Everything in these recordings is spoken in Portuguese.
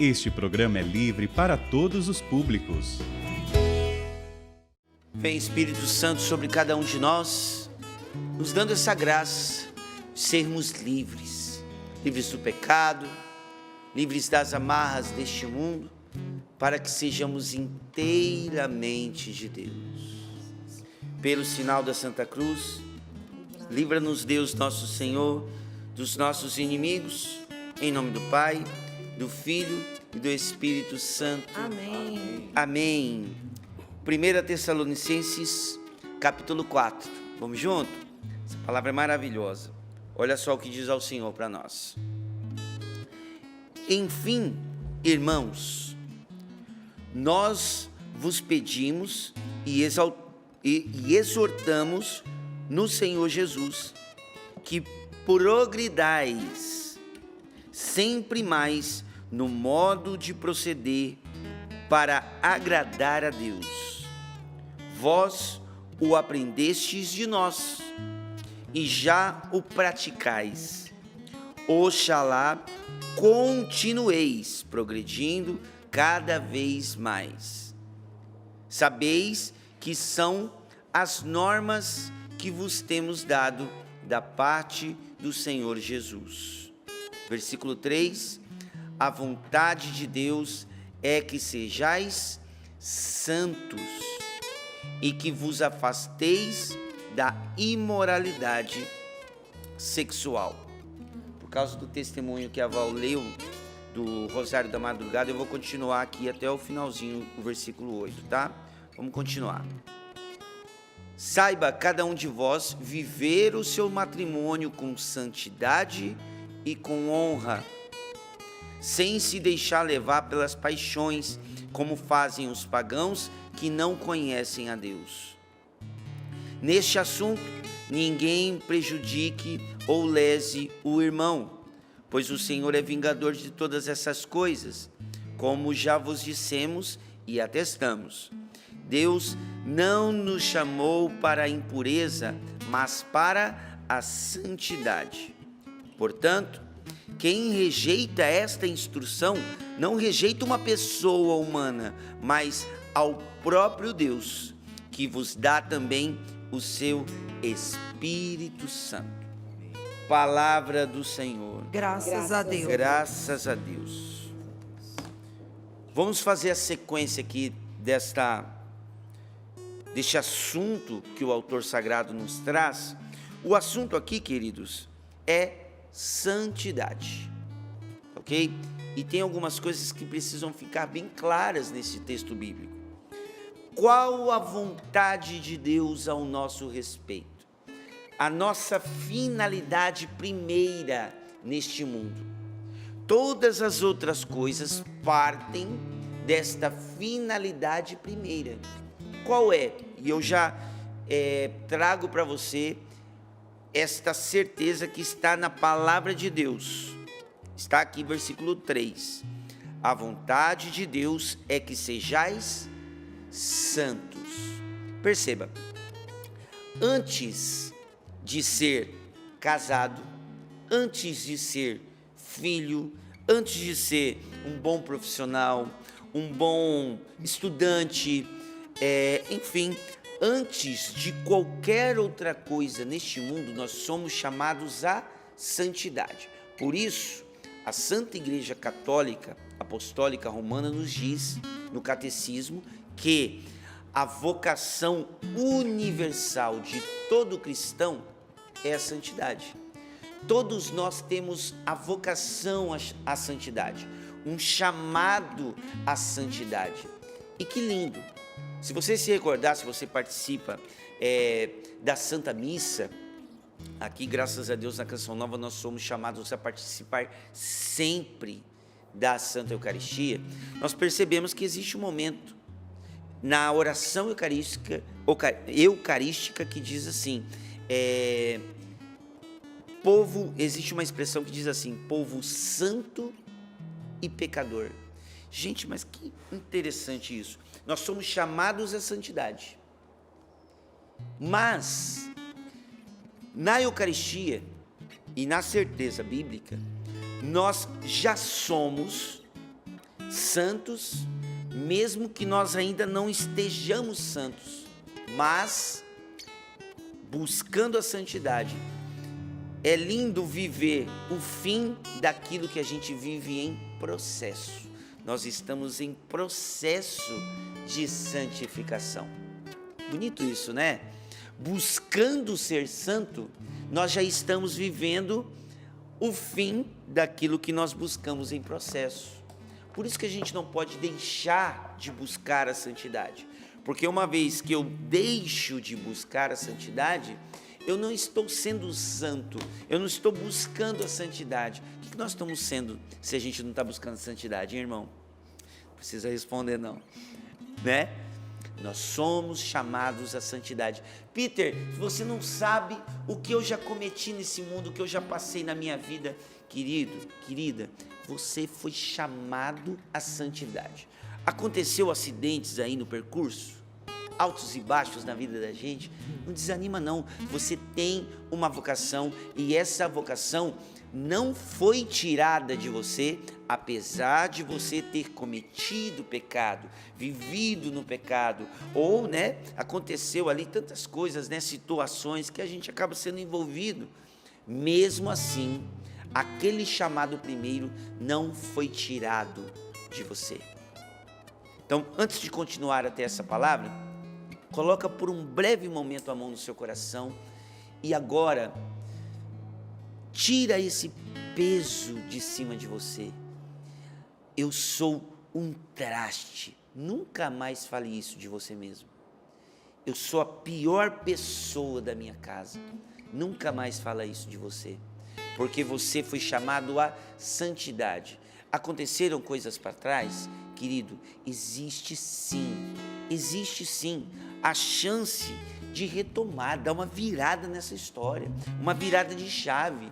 Este programa é livre para todos os públicos. Vem Espírito Santo sobre cada um de nós, nos dando essa graça de sermos livres, livres do pecado, livres das amarras deste mundo, para que sejamos inteiramente de Deus. Pelo sinal da Santa Cruz, livra-nos Deus nosso Senhor dos nossos inimigos, em nome do Pai, do Filho e do Espírito Santo. Amém. Amém. 1 Tessalonicenses, capítulo 4. Vamos junto? Essa palavra é maravilhosa. Olha só o que diz ao Senhor para nós. Enfim, irmãos, nós vos pedimos e exortamos no Senhor Jesus que progridais sempre mais no modo de proceder para agradar a Deus. Vós o aprendestes de nós e já o praticais. Oxalá continueis progredindo cada vez mais. Sabeis que são as normas que vos temos dado da parte do Senhor Jesus. Versículo 3: a vontade de Deus é que sejais santos e que vos afasteis da imoralidade sexual. Por causa do testemunho que a Val leu do Rosário da Madrugada, eu vou continuar aqui até o finalzinho, o versículo 8, tá? Vamos continuar. Saiba cada um de vós viver o seu matrimônio com santidade e com honra, sem se deixar levar pelas paixões, como fazem os pagãos que não conhecem a Deus. Neste assunto, ninguém prejudique ou lese o irmão, pois o Senhor é vingador de todas essas coisas, como já vos dissemos e atestamos. Deus não nos chamou para a impureza, mas para a santidade. Portanto, quem rejeita esta instrução, não rejeita uma pessoa humana, mas ao próprio Deus, que vos dá também o seu Espírito Santo. Palavra do Senhor. Graças a Deus. Graças a Deus. Vamos fazer a sequência aqui deste assunto que o autor sagrado nos traz. O assunto aqui, queridos, é santidade, ok? E tem algumas coisas que precisam ficar bem claras nesse texto bíblico. Qual a vontade de Deus ao nosso respeito? A nossa finalidade primeira neste mundo. Todas as outras coisas partem desta finalidade primeira. Qual é? E eu já trago para você esta certeza que está na palavra de Deus. Está aqui versículo 3. A vontade de Deus é que sejais santos. Perceba, antes de ser casado, antes de ser filho, antes de ser um bom profissional, um bom estudante, enfim, antes de qualquer outra coisa neste mundo, nós somos chamados à santidade. Por isso, a Santa Igreja Católica Apostólica Romana nos diz, no Catecismo, que a vocação universal de todo cristão é a santidade. Todos nós temos a vocação à santidade, um chamado à santidade. E que lindo! Se você se recordar, se você participa da Santa Missa, aqui, graças a Deus, na Canção Nova, nós somos chamados a participar sempre da Santa Eucaristia. Nós percebemos que existe um momento na oração eucarística que diz assim, existe uma expressão que diz assim, povo santo e pecador. Gente, mas que interessante isso. Nós somos chamados à santidade. Mas, na Eucaristia e na certeza bíblica, nós já somos santos, mesmo que nós ainda não estejamos santos, mas buscando a santidade. É lindo viver o fim daquilo que a gente vive em processo. Nós estamos em processo de santificação. Bonito isso, né? Buscando ser santo, nós já estamos vivendo o fim daquilo que nós buscamos em processo. Por isso que a gente não pode deixar de buscar a santidade. Porque uma vez que eu deixo de buscar a santidade, eu não estou sendo santo, eu não estou buscando a santidade. O que nós estamos sendo se a gente não está buscando a santidade, hein, irmão? Não precisa responder não, né? Nós somos chamados à santidade. Peter, você não sabe o que eu já cometi nesse mundo, o que eu já passei na minha vida. Querido, querida, você foi chamado à santidade. Aconteceu acidentes aí no percurso? Altos e baixos na vida da gente? Não desanima não, você tem uma vocação e essa vocação não foi tirada de você, apesar de você ter cometido pecado, vivido no pecado, ou, né, aconteceu ali tantas coisas, né, situações que a gente acaba sendo envolvido. Mesmo assim, aquele chamado primeiro não foi tirado de você. Então, antes de continuar até essa palavra, coloca por um breve momento a mão no seu coração e agora tira esse peso de cima de você. Eu sou um traste. Nunca mais fale isso de você mesmo. Eu sou a pior pessoa da minha casa. Nunca mais fala isso de você. Porque você foi chamado à santidade. Aconteceram coisas para trás? Querido, existe sim a chance de retomar, dar uma virada nessa história, uma virada de chave,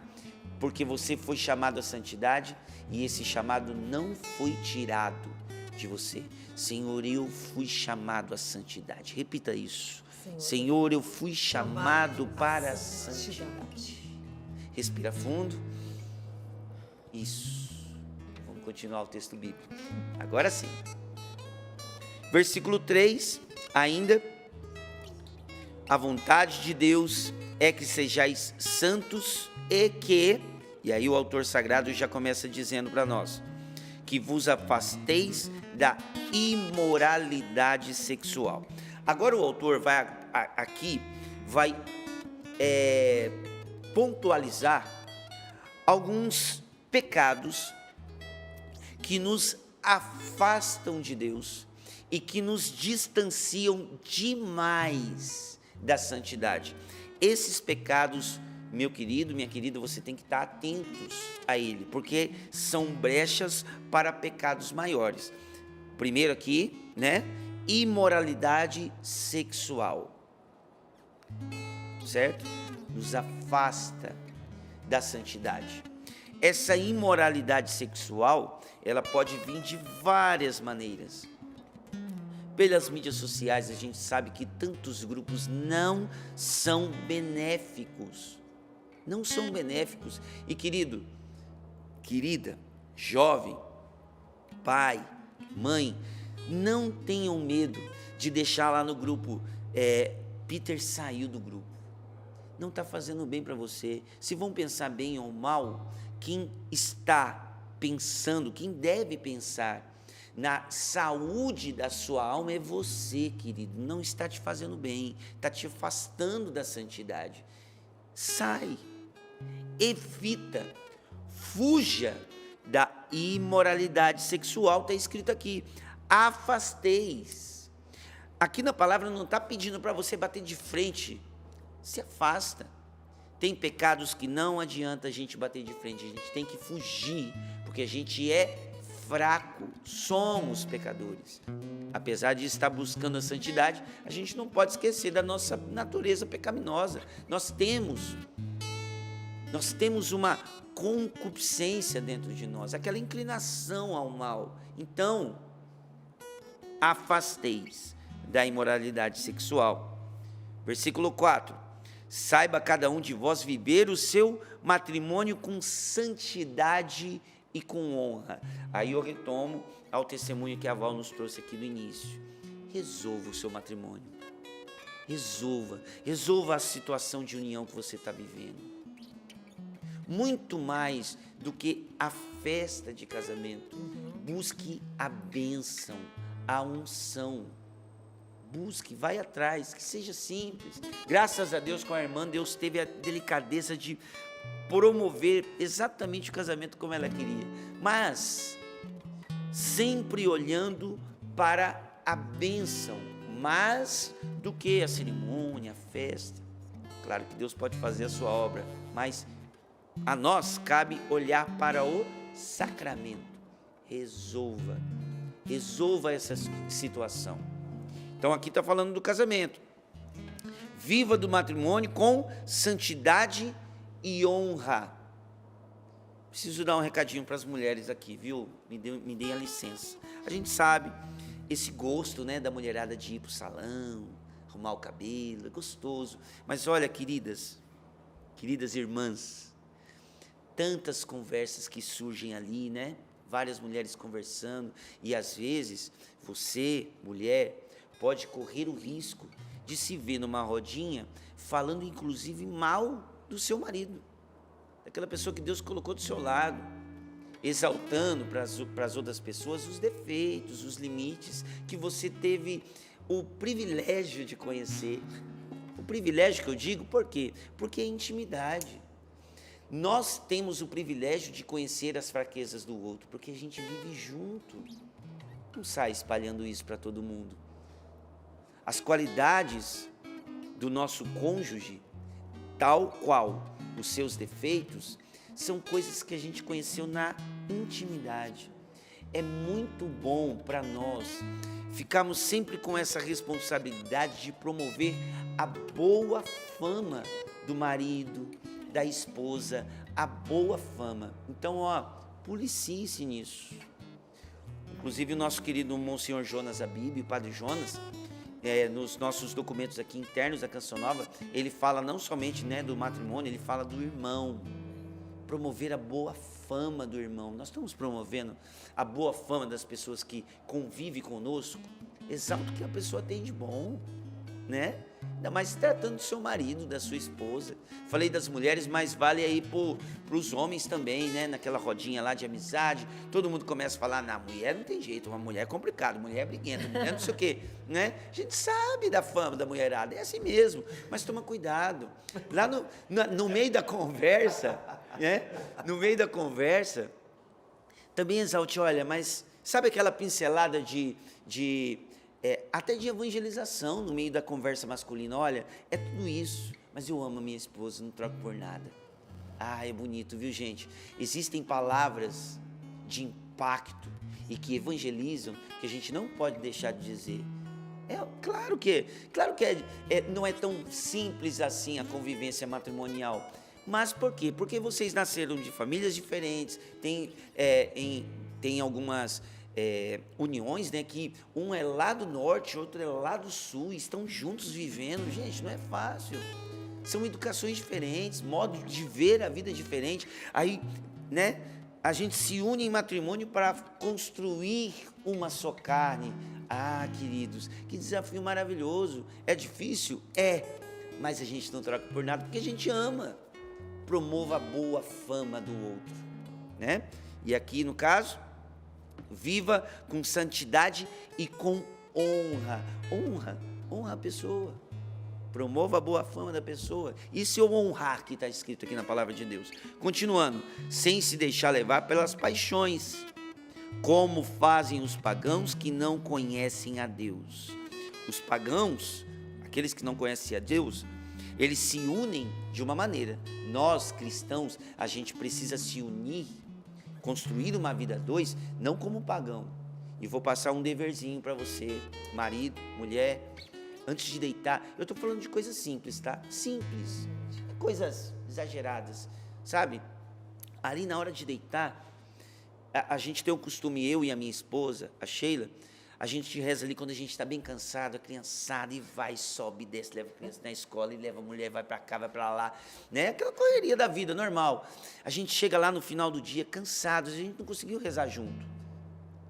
porque você foi chamado à santidade e esse chamado não foi tirado de você. Senhor, eu fui chamado à santidade. Repita isso. Senhor, eu fui chamado para a santidade. Respira fundo. Isso. Vamos continuar o texto bíblico. Agora sim. Versículo 3, ainda. A vontade de Deus é que sejais santos e aí o autor sagrado já começa dizendo para nós, que vos afasteis da imoralidade sexual. Agora o autor vai pontualizar alguns pecados que nos afastam de Deus e que nos distanciam demais da santidade. Esses pecados, meu querido, minha querida, você tem que estar atentos a ele, porque são brechas para pecados maiores. Primeiro aqui, né? Imoralidade sexual, certo? Nos afasta da santidade. Essa imoralidade sexual, ela pode vir de várias maneiras. Pelas mídias sociais, a gente sabe que tantos grupos não são benéficos. Não são benéficos. E querido, querida, jovem, pai, mãe, não tenham medo de deixar lá no grupo, Peter saiu do grupo. Não está fazendo bem para você. Se vão pensar bem ou mal, quem está pensando, quem deve pensar na saúde da sua alma é você, querido. Não está te fazendo bem, está te afastando da santidade. Sai, evita, fuja da imoralidade sexual. Está escrito aqui, afasteis. Aqui na palavra não está pedindo para você bater de frente, se afasta. Tem pecados que não adianta a gente bater de frente, a gente tem que fugir, porque a gente é fraco, somos pecadores. Apesar de estar buscando a santidade, a gente não pode esquecer da nossa natureza pecaminosa. Nós temos uma concupiscência dentro de nós, aquela inclinação ao mal. Então, afasteis da imoralidade sexual. Versículo 4. Saiba cada um de vós viver o seu matrimônio com santidade e com honra. Aí eu retomo ao testemunho que a Val nos trouxe aqui no início. Resolva o seu matrimônio. Resolva a situação de união que você está vivendo. Muito mais do que a festa de casamento. Busque a bênção, a unção. Busque, vai atrás, que seja simples. Graças a Deus, com a irmã, Deus teve a delicadeza de promover exatamente o casamento como ela queria. Mas sempre olhando para a bênção, mais do que a cerimônia, a festa. Claro que Deus pode fazer a sua obra, mas a nós cabe olhar para o sacramento. Resolva essa situação. Então aqui está falando do casamento. Viva do matrimônio com santidade e honra. Preciso dar um recadinho para as mulheres aqui, viu? Me deem a licença. A gente sabe esse gosto, né, da mulherada de ir para o salão, arrumar o cabelo, é gostoso. Mas olha, queridas irmãs, tantas conversas que surgem ali, né? Várias mulheres conversando, e às vezes você, mulher, pode correr o risco de se ver numa rodinha falando inclusive mal do seu marido, daquela pessoa que Deus colocou do seu lado, exaltando para as outras pessoas os defeitos, os limites que você teve o privilégio de conhecer. O privilégio que eu digo, por quê? Porque é intimidade. Nós temos o privilégio de conhecer as fraquezas do outro, porque a gente vive junto. Não sai espalhando isso para todo mundo. As qualidades do nosso cônjuge, tal qual os seus defeitos, são coisas que a gente conheceu na intimidade. É muito bom para nós ficarmos sempre com essa responsabilidade de promover a boa fama do marido, da esposa, a boa fama. Então, policie-se nisso. Inclusive o nosso querido Monsenhor Jonas Abib, o Padre Jonas, nos nossos documentos aqui internos da Canção Nova, ele fala não somente, né, do matrimônio, ele fala do irmão. Promover a boa fama do irmão. Nós estamos promovendo a boa fama das pessoas que convivem conosco. Exalta o que a pessoa tem de bom, né? Ainda mais se tratando do seu marido, da sua esposa. Falei das mulheres, mas vale aí para os homens também, né? Naquela rodinha lá de amizade, todo mundo começa a falar, mulher não tem jeito, uma mulher é complicado, mulher é briguenta, mulher não sei o quê, né? A gente sabe da fama da mulherada, é assim mesmo, mas toma cuidado. Lá no meio da conversa, né? No meio da conversa, também exalte, olha, mas sabe aquela pincelada até de evangelização no meio da conversa masculina, olha, é tudo isso, mas eu amo a minha esposa, não troco por nada. É bonito, viu, gente? Existem palavras de impacto e que evangelizam que a gente não pode deixar de dizer. Claro que não é tão simples assim a convivência matrimonial, mas por quê? Porque vocês nasceram de famílias diferentes, tem algumas uniões, né, que um é lá do norte, outro é lá do sul, estão juntos vivendo. Gente, não é fácil. São educações diferentes, modo de ver a vida diferente. Aí, né, a gente se une em matrimônio para construir uma só carne. Queridos, que desafio maravilhoso. É difícil? Mas a gente não troca por nada porque a gente ama. Promova a boa fama do outro, né? E aqui, no caso, viva com santidade e com honra. Honra a pessoa. Promova a boa fama da pessoa. Isso é o honrar que está escrito aqui na palavra de Deus. Continuando, sem se deixar levar pelas paixões, como fazem os pagãos que não conhecem a Deus. Os pagãos, aqueles que não conhecem a Deus, eles se unem de uma maneira. Nós, cristãos, a gente precisa se unir, construir uma vida a dois, não como pagão. E vou passar um deverzinho para você, marido, mulher, antes de deitar. Eu estou falando de coisas simples, tá? Simples, coisas exageradas, sabe? Ali na hora de deitar, a gente tem o costume, eu e a minha esposa, a Sheila, A gente reza ali quando a gente está bem cansado, a criançada, e vai, sobe, desce, leva a criança na escola, e leva a mulher, vai para cá, vai para lá, né? Aquela correria da vida, normal. A gente chega lá no final do dia, cansado, a gente não conseguiu rezar junto.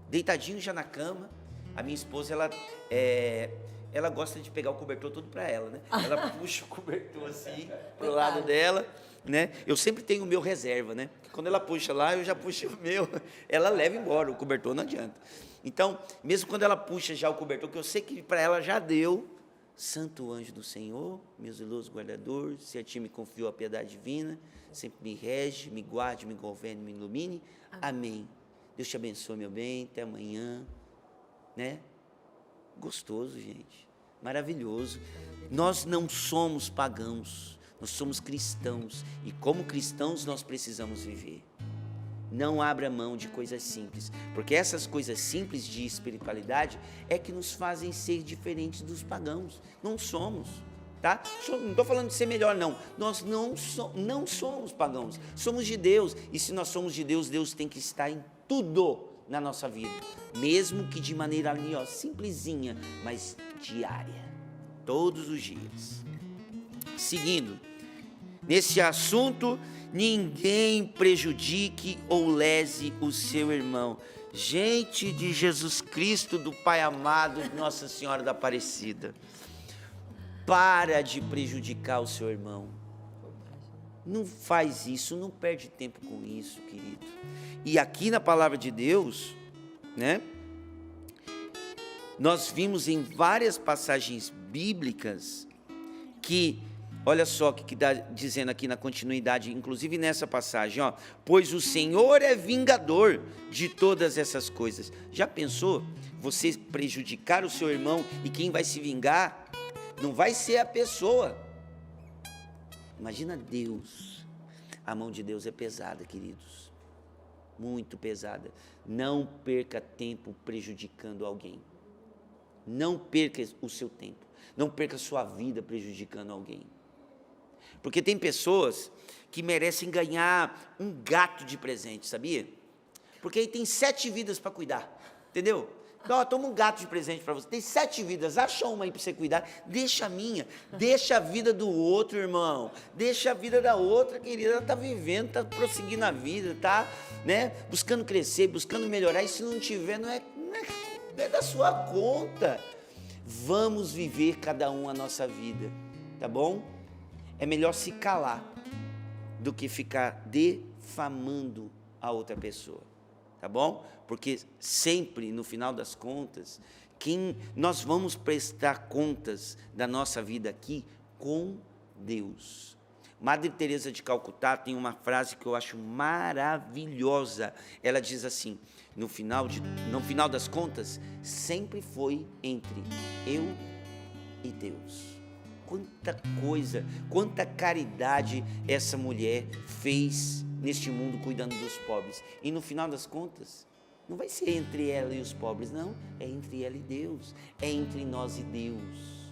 Deitadinho já na cama, a minha esposa, ela gosta de pegar o cobertor todo para ela, né? Ela puxa o cobertor assim, pro lado dela, né? Eu sempre tenho o meu reserva, né? Quando ela puxa lá, eu já puxo o meu, ela leva embora, o cobertor não adianta. Então, mesmo quando ela puxa já o cobertor, que eu sei que para ela já deu, Santo anjo do Senhor, meu zeloso guardador, se a ti me confio a piedade divina, sempre me rege, me guarde, me governe, me ilumine. Amém. Deus te abençoe, meu bem, até amanhã, né? Gostoso, gente, maravilhoso. Nós não somos pagãos, nós somos cristãos, e como cristãos nós precisamos viver. Não abra mão de coisas simples, porque essas coisas simples de espiritualidade é que nos fazem ser diferentes dos pagãos. Não somos, tá? Não estou falando de ser melhor, não. Nós não somos pagãos, somos de Deus. E se nós somos de Deus, Deus tem que estar em tudo na nossa vida, mesmo que de maneira ali, ó, simplesinha, mas diária, todos os dias. Seguindo, nesse assunto, ninguém prejudique ou lese o seu irmão. Gente de Jesus Cristo, do Pai amado, Nossa Senhora da Aparecida, para de prejudicar o seu irmão. Não faz isso, não perde tempo com isso, querido. E aqui na palavra de Deus, né, nós vimos em várias passagens bíblicas que, olha só o que está dizendo aqui na continuidade, inclusive nessa passagem, ó, pois o Senhor é vingador de todas essas coisas. Já pensou você prejudicar o seu irmão e quem vai se vingar não vai ser a pessoa? Imagina Deus. A mão de Deus é pesada, queridos, muito pesada. Não perca tempo prejudicando alguém. Não perca o seu tempo. Não perca a sua vida prejudicando alguém. Porque tem pessoas que merecem ganhar um gato de presente, sabia? Porque aí tem 7 vidas para cuidar, entendeu? Então, toma um gato de presente para você. Tem 7 vidas, acha uma aí para você cuidar. Deixa a minha, deixa a vida do outro, irmão. Deixa a vida da outra, querida. Ela está vivendo, está prosseguindo a vida, tá, né? Buscando crescer, buscando melhorar. E se não tiver, não é da sua conta. Vamos viver cada um a nossa vida, tá bom? É melhor se calar do que ficar defamando a outra pessoa, tá bom? Porque sempre, no final das contas, nós vamos prestar contas da nossa vida aqui com Deus. Madre Teresa de Calcutá tem uma frase que eu acho maravilhosa. Ela diz assim: no final das contas, sempre foi entre eu e Deus. Quanta coisa, quanta caridade essa mulher fez neste mundo cuidando dos pobres. E no final das contas, não vai ser entre ela e os pobres, não. É entre ela e Deus. É entre nós e Deus.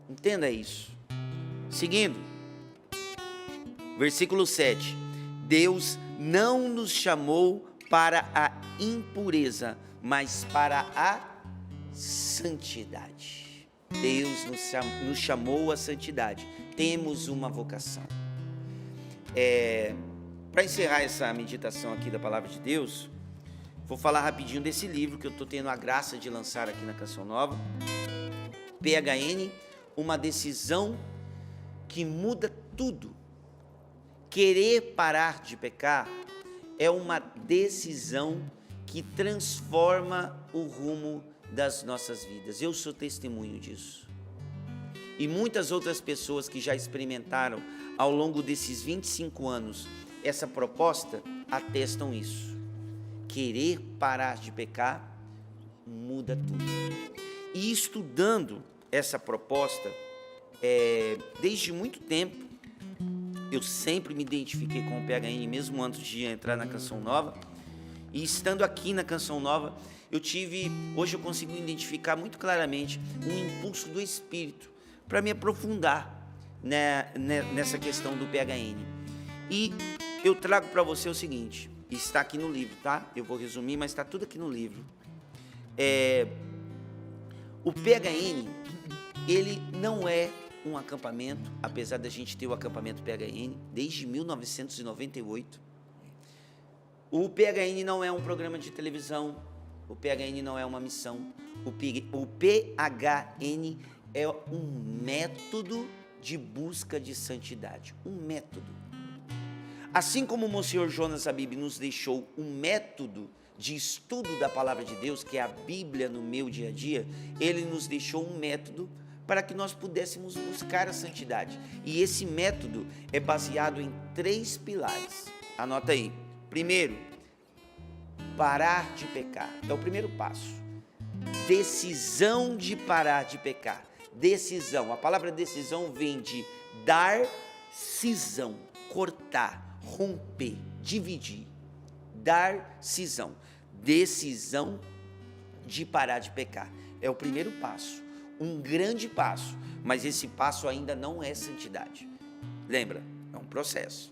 Entenda isso. Seguindo, versículo 7. Deus não nos chamou para a impureza, mas para a santidade. Deus nos chamou à santidade. Temos uma vocação. Para encerrar essa meditação aqui da Palavra de Deus, vou falar rapidinho desse livro que eu estou tendo a graça de lançar aqui na Canção Nova. PHN, uma decisão que muda tudo. Querer parar de pecar é uma decisão que transforma o rumo das nossas vidas. Eu sou testemunho disso. E muitas outras pessoas que já experimentaram ao longo desses 25 anos essa proposta atestam isso. Querer parar de pecar muda tudo. E estudando essa proposta, desde muito tempo, eu sempre me identifiquei com o PHN, mesmo antes de entrar na Canção Nova. E estando aqui na Canção Nova, hoje eu consigo identificar muito claramente um impulso do Espírito para me aprofundar, né, nessa questão do PHN. E eu trago para você o seguinte, está aqui no livro, tá? Eu vou resumir, mas está tudo aqui no livro. O PHN, ele não é um acampamento, apesar da gente ter o acampamento PHN desde 1998. O PHN não é um programa de televisão, o PHN não é uma missão, o PHN é um método de busca de santidade, um método. Assim como o Monsenhor Jonas Habib nos deixou um método de estudo da Palavra de Deus, que é a Bíblia no meu dia a dia, ele nos deixou um método para que nós pudéssemos buscar a santidade. E esse método é baseado em 3 pilares. Anota aí. Primeiro, parar de pecar. É o primeiro passo. Decisão de parar de pecar. Decisão. A palavra decisão vem de dar cisão, cortar, romper, dividir. Dar cisão. Decisão de parar de pecar. É o primeiro passo. Um grande passo. Mas esse passo ainda não é santidade. Lembra? É um processo.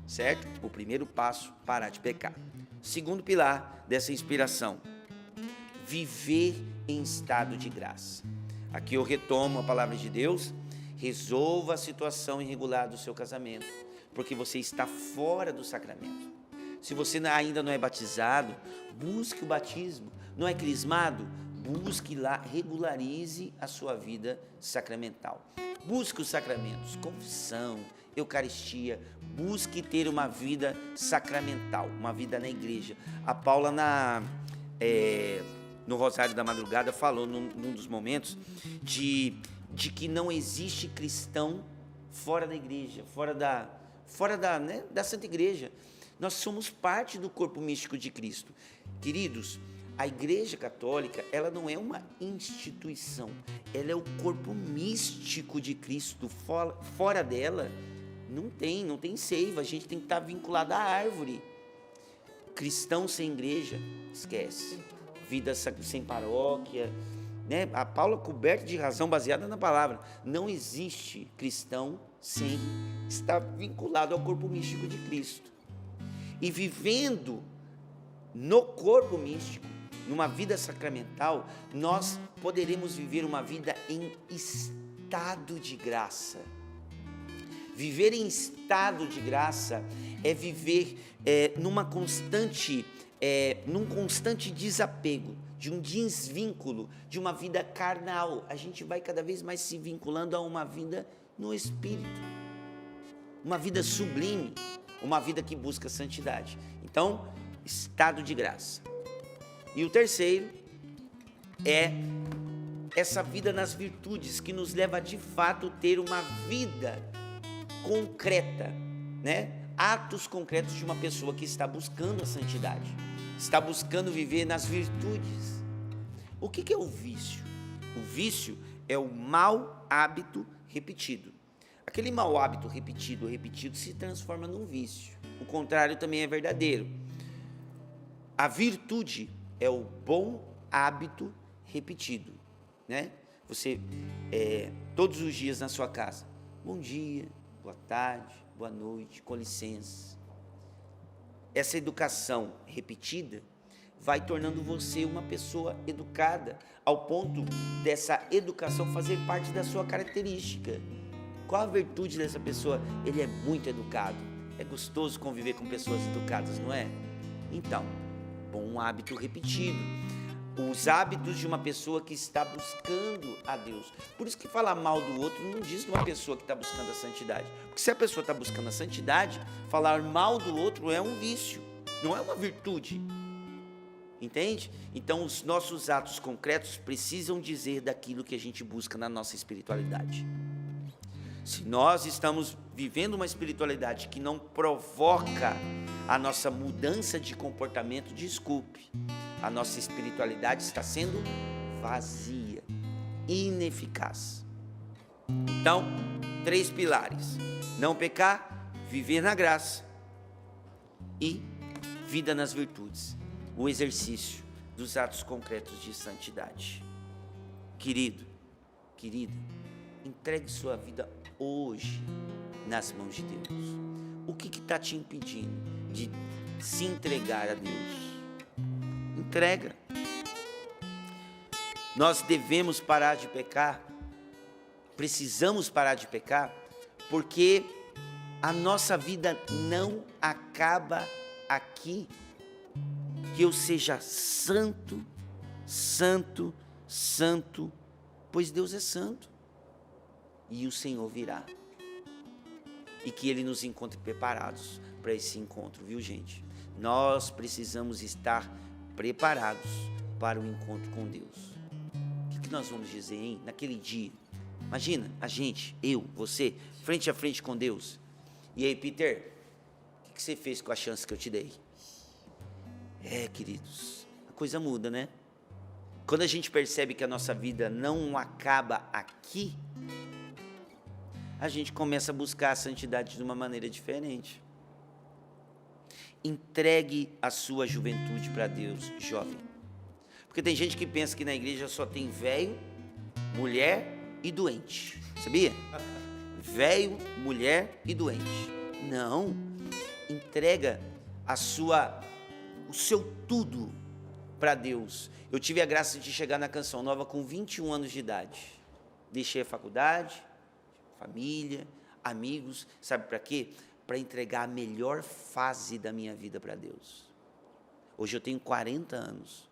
Certo? O primeiro passo, parar de pecar. Segundo pilar dessa inspiração. Viver em estado de graça. Aqui eu retomo a palavra de Deus. Resolva a situação irregular do seu casamento, porque você está fora do sacramento. Se você ainda não é batizado, busque o batismo. Não é crismado? Busque lá, regularize a sua vida sacramental. Busque os sacramentos, confissão, Eucaristia. Busque ter uma vida sacramental, uma vida na igreja. A Paula, no Rosário da Madrugada, falou num dos momentos de que não existe cristão fora da igreja, fora da Santa Igreja. Nós somos parte do corpo místico de Cristo. Queridos, a Igreja Católica, ela não é uma instituição, ela é o corpo místico de Cristo. Fora dela, não tem seiva, a gente tem que estar vinculado à árvore. Cristão sem igreja, esquece. Vida sem paróquia, né? A Paula coberta de razão baseada na palavra. Não existe cristão sem estar vinculado ao corpo místico de Cristo. E vivendo no corpo místico, numa vida sacramental, nós poderemos viver uma vida em estado de graça. Viver em estado de graça é viver num constante desapego, de um desvínculo, de uma vida carnal. A gente vai cada vez mais se vinculando a uma vida no Espírito, uma vida sublime, uma vida que busca santidade. Então, estado de graça. E o terceiro é essa vida nas virtudes, que nos leva de fato a ter uma vida concreta, né? Atos concretos de uma pessoa que está buscando a santidade, está buscando viver nas virtudes. O que é o vício? O vício é o mau hábito repetido. Aquele mau hábito repetido se transforma num vício. O contrário também é verdadeiro. A virtude é o bom hábito repetido, né? Você, todos os dias na sua casa, bom dia, boa tarde, boa noite, com licença. Essa educação repetida vai tornando você uma pessoa educada, ao ponto dessa educação fazer parte da sua característica. Qual a virtude dessa pessoa? Ele é muito educado. É gostoso conviver com pessoas educadas, não é? Então, bom hábito repetido. Os hábitos de uma pessoa que está buscando a Deus. Por isso que falar mal do outro não diz de uma pessoa que está buscando a santidade. Porque se a pessoa está buscando a santidade, falar mal do outro é um vício, não é uma virtude. Entende? Então, os nossos atos concretos precisam dizer daquilo que a gente busca na nossa espiritualidade. Se nós estamos vivendo uma espiritualidade que não provoca a nossa mudança de comportamento, desculpe, a nossa espiritualidade está sendo vazia, ineficaz. Então, 3 pilares: não pecar, viver na graça e vida nas virtudes, o exercício dos atos concretos de santidade. Querido, querida, entregue sua vida hoje nas mãos de Deus. O que está te impedindo de se entregar a Deus? Entrega. Nós devemos parar de pecar, precisamos parar de pecar, porque a nossa vida não acaba aqui. Que eu seja santo, santo, santo, pois Deus é santo, e o Senhor virá, e que Ele nos encontre preparados para esse encontro, viu, gente? Nós precisamos estar preparados para o encontro com Deus. O que nós vamos dizer, hein? Naquele dia, imagina, a gente, eu, você, frente a frente com Deus. E aí, Peter, o que você fez com a chance que eu te dei? Queridos, a coisa muda, né? Quando a gente percebe que a nossa vida não acaba aqui, a gente começa a buscar a santidade de uma maneira diferente. Entregue a sua juventude para Deus, jovem. Porque tem gente que pensa que na igreja só tem velho, mulher e doente. Sabia? Velho, mulher e doente. Não. Entrega o seu tudo para Deus. Eu tive a graça de chegar na Canção Nova com 21 anos de idade. Deixei a faculdade, família, amigos, sabe para quê? Para entregar a melhor fase da minha vida para Deus. Hoje eu tenho 40 anos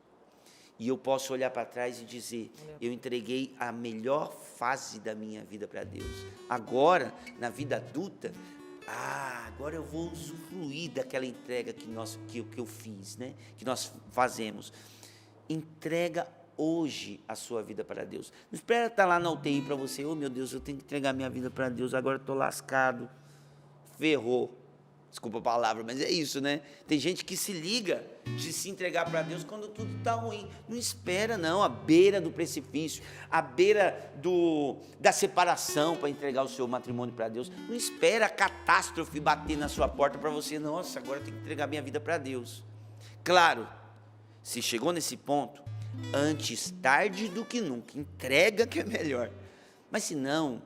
e eu posso olhar para trás e dizer, eu entreguei a melhor fase da minha vida para Deus. Agora, na vida adulta, agora eu vou usufruir daquela entrega que eu fiz, né? Que nós fazemos. Entrega hoje a sua vida para Deus. Não espera estar lá na UTI para você, meu Deus, eu tenho que entregar minha vida para Deus, agora eu estou lascado, ferrou. Desculpa a palavra, mas é isso, né? Tem gente que se liga de se entregar para Deus quando tudo está ruim. Não espera, não, à beira do precipício, à beira da separação para entregar o seu matrimônio para Deus. Não espera a catástrofe bater na sua porta para você, nossa, agora eu tenho que entregar minha vida para Deus. Claro, se chegou nesse ponto, antes tarde do que nunca, entrega que é melhor. Mas se não,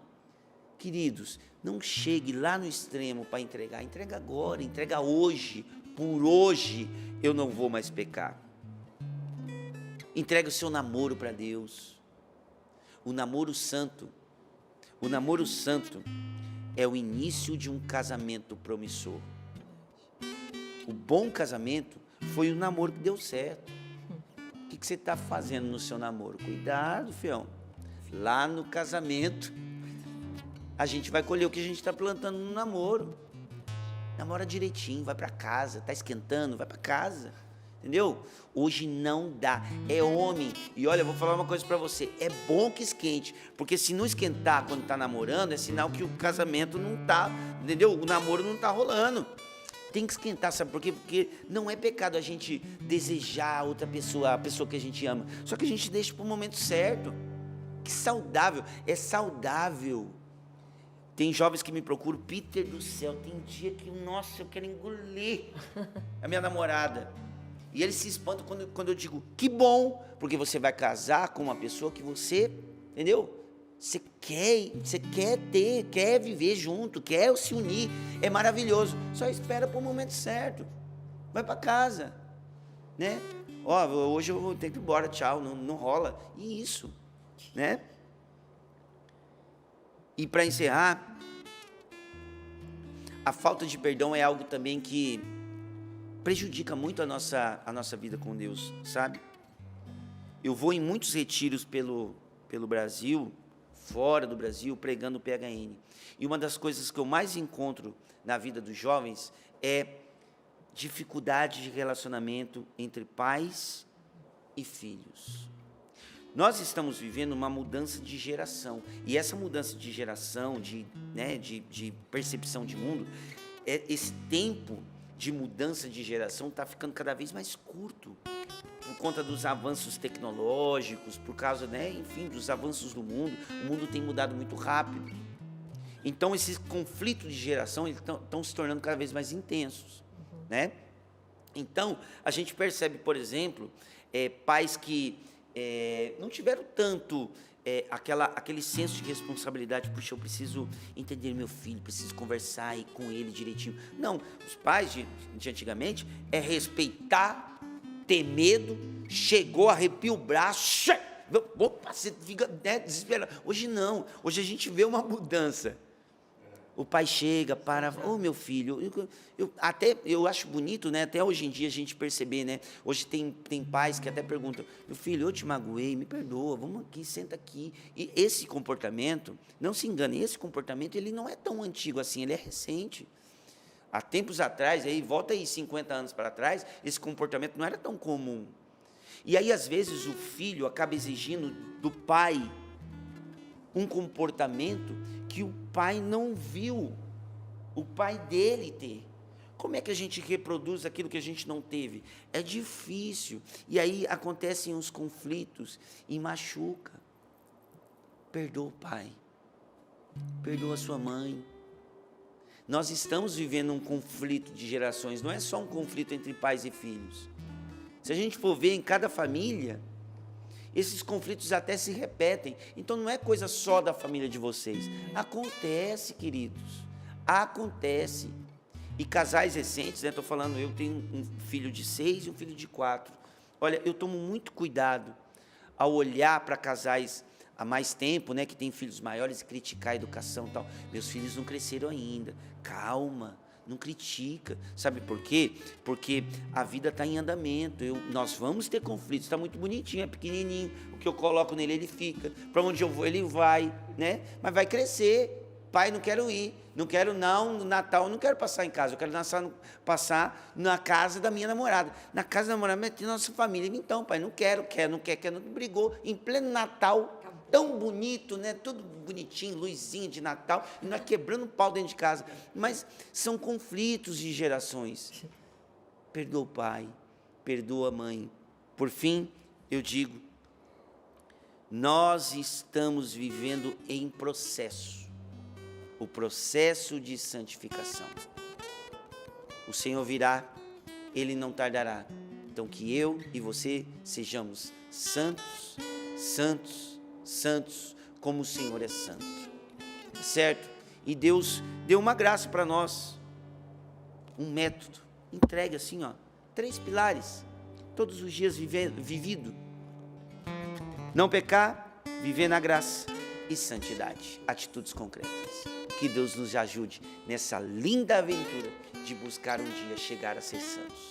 queridos, não chegue lá no extremo para entregar. Entrega agora, entrega hoje. Por hoje eu não vou mais pecar. Entrega o seu namoro para Deus. O namoro santo. O namoro santo é o início de um casamento promissor. O bom casamento foi o namoro que deu certo. O que você está fazendo no seu namoro? Cuidado, fião. Lá no casamento, a gente vai colher o que a gente está plantando no namoro. Namora direitinho, vai para casa, está esquentando, vai para casa, entendeu? Hoje não dá, é homem. E olha, eu vou falar uma coisa para você, é bom que esquente, porque se não esquentar quando está namorando, é sinal que o casamento não está, entendeu? O namoro não está rolando. Tem que esquentar, sabe por quê? Porque não é pecado a gente desejar outra pessoa, a pessoa que a gente ama, só que a gente deixa para o momento certo. Que saudável, é saudável. Tem jovens que me procuram, Peter do céu, tem dia que, nossa, eu quero engolir a minha namorada. E eles se espantam quando eu digo, que bom, porque você vai casar com uma pessoa que você, entendeu? Você quer viver junto, quer se unir, é maravilhoso. Só espera para o momento certo. Vai para casa, né? Hoje eu vou ter que ir embora, tchau, não rola. E isso, né? E para encerrar, a falta de perdão é algo também que prejudica muito a nossa vida com Deus, sabe? Eu vou em muitos retiros pelo Brasil, fora do Brasil, pregando o PHN. E uma das coisas que eu mais encontro na vida dos jovens é dificuldade de relacionamento entre pais e filhos. Nós estamos vivendo uma mudança de geração, e essa mudança de geração, de percepção de mundo, esse tempo de mudança de geração está ficando cada vez mais curto, por conta dos avanços tecnológicos, por causa, enfim, dos avanços do mundo. O mundo tem mudado muito rápido. Então, esses conflitos de geração estão se tornando cada vez mais intensos, né? Então, a gente percebe, por exemplo, pais que não tiveram tanto aquele senso de responsabilidade, puxa, eu preciso entender meu filho, preciso conversar com ele direitinho. Não, os pais de antigamente respeitar, ter medo, chegou, arrepia o braço, Opa, você fica desesperado. Hoje não, hoje a gente vê uma mudança. O pai chega, para, meu filho, eu acho bonito, né? Até hoje em dia a gente perceber, né? Hoje tem pais que até perguntam, meu filho, eu te magoei, me perdoa, vamos aqui, senta aqui. E esse comportamento, não se engane, esse comportamento ele não é tão antigo assim, ele é recente. Há tempos atrás, aí, volta aí 50 anos para trás, esse comportamento não era tão comum. E aí, às vezes, o filho acaba exigindo do pai um comportamento que o pai não viu o pai dele ter. Como é que a gente reproduz aquilo que a gente não teve? É difícil. E aí acontecem os conflitos e machuca. Perdoa o pai. Perdoa a sua mãe. Nós estamos vivendo um conflito de gerações, não é só um conflito entre pais e filhos. Se a gente for ver em cada família, esses conflitos até se repetem. Então não é coisa só da família de vocês. Acontece, queridos. Acontece. E casais recentes, né? Estou falando, eu tenho um filho de 6 e um filho de 4. Olha, eu tomo muito cuidado ao olhar para casais há mais tempo, né? Que têm filhos maiores e criticar a educação e tal. Meus filhos não cresceram ainda. Calma. Não critica, sabe por quê? Porque a vida está em andamento, nós vamos ter conflitos, está muito bonitinho, é pequenininho, o que eu coloco nele ele fica, para onde eu vou ele vai, né? Mas vai crescer, pai não quero ir, no Natal eu não quero passar em casa, eu quero passar na casa da minha namorada, na casa da namorada tem nossa família, então pai, não quer, brigou, em pleno Natal, tão bonito, né? Tudo bonitinho, luzinha de Natal, e nós quebrando o pau dentro de casa. Mas são conflitos de gerações. Perdoa o pai, perdoa a mãe. Por fim, eu digo, nós estamos vivendo em processo, o processo de santificação. O Senhor virá, Ele não tardará. Então que eu e você sejamos santos, santos, santos, como o Senhor é santo, certo? E Deus deu uma graça para nós, um método, entregue assim, 3 pilares, todos os dias vivido, não pecar, viver na graça e santidade, atitudes concretas. Que Deus nos ajude nessa linda aventura de buscar um dia chegar a ser santos.